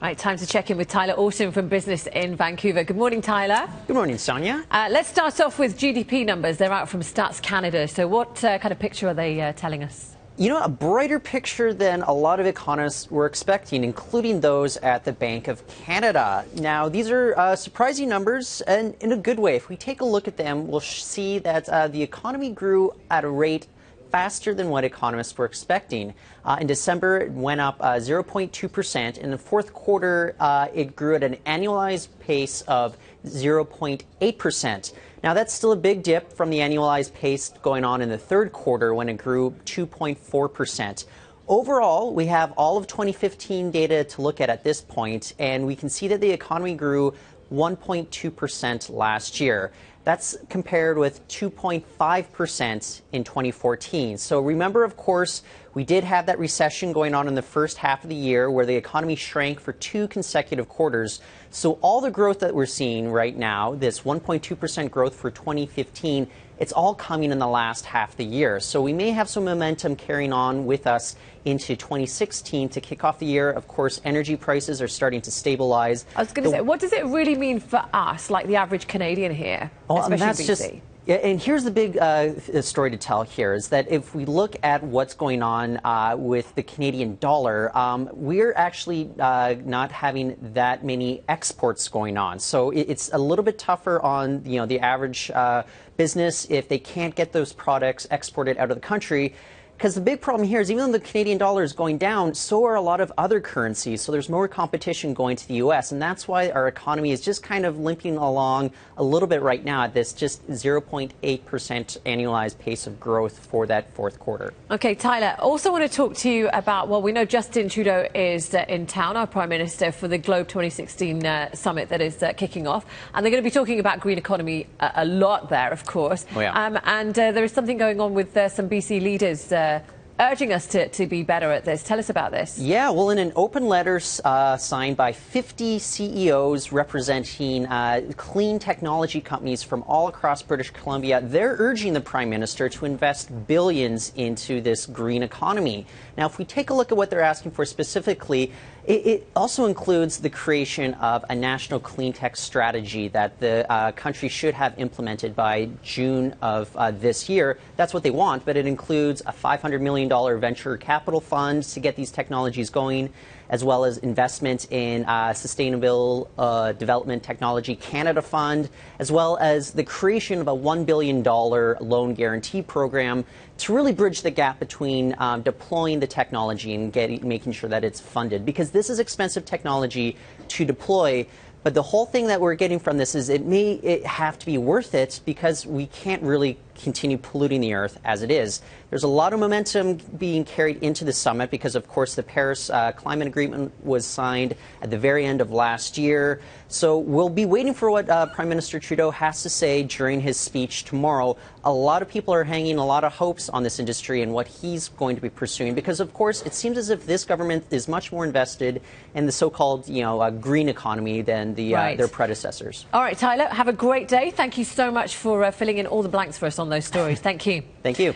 Right, time to check in with Tyler Orton from Business in Vancouver. Good morning, Tyler. Good morning, Sonia. Let's start off with GDP numbers. They're out from Stats Canada. So what kind of picture are they telling us? You know, a brighter picture than a lot of economists were expecting, including those at the Bank of Canada. Now, these are surprising numbers, and in a good way. If we take a look at them, we'll see that the economy grew at a rate faster than what economists were expecting. In December, it went up 0.2%. In the fourth quarter, it grew at an annualized pace of 0.8%. Now, that's still a big dip from the annualized pace going on in the third quarter when it grew 2.4%. Overall, we have all of 2015 data to look at this point, and we can see that the economy grew 1.2% last year. That's compared with 2.5% in 2014. So remember, of course, we did have that recession going on in the first half of the year where the economy shrank for 2 consecutive quarters. So all the growth that we're seeing right now, this 1.2% growth for 2015, it's all coming in the last half of the year. So we may have some momentum carrying on with us into 2016 to kick off the year. Of course, energy prices are starting to stabilize. I was going to say, what does it really mean for us, like the average Canadian here, especially BC? Yeah, and here's the big story to tell here is that if we look at what's going on with the Canadian dollar, we're actually not having that many exports going on. So it's a little bit tougher on the average business if they can't get those products exported out of the country. Because the big problem here is even though the Canadian dollar is going down, so are a lot of other currencies. So there's more competition going to the U.S. And that's why our economy is just kind of limping along a little bit right now at this just 0.8% annualized pace of growth for that fourth quarter. Okay, Tyler, also want to talk to you about, well, we know Justin Trudeau is in town, our Prime Minister, for the Globe 2016 summit that is kicking off. And they're going to be talking about green economy a lot there, of course. Oh, yeah. And there is something going on with some BC leaders urging us to be better at this. Tell us about this. Yeah, well, in an open letter signed by 50 CEOs representing clean technology companies from all across British Columbia, they're urging the Prime Minister to invest billions into this green economy. Now, if we take a look at what they're asking for specifically, it also includes the creation of a national clean tech strategy that the country should have implemented by June of this year. That's what they want, but it includes a $500 million venture capital fund to get these technologies going, as well as investment in Sustainable Development Technology Canada Fund, as well as the creation of a $1 billion loan guarantee program to really bridge the gap between deploying the technology and making sure that it's funded. Because this is expensive technology to deploy, but the whole thing that we're getting from this is it may have to be worth it because we can't really continue polluting the earth as it is. There's a lot of momentum being carried into the summit because, of course, the Paris Climate Agreement was signed at the very end of last year. So we'll be waiting for what Prime Minister Trudeau has to say during his speech tomorrow. A lot of people are hanging a lot of hopes on this industry and what he's going to be pursuing because, of course, it seems as if this government is much more invested in the so-called, green economy than their predecessors. All right, Tyler, have a great day. Thank you so much for filling in all the blanks for us on those stories. Thank you. Thank you.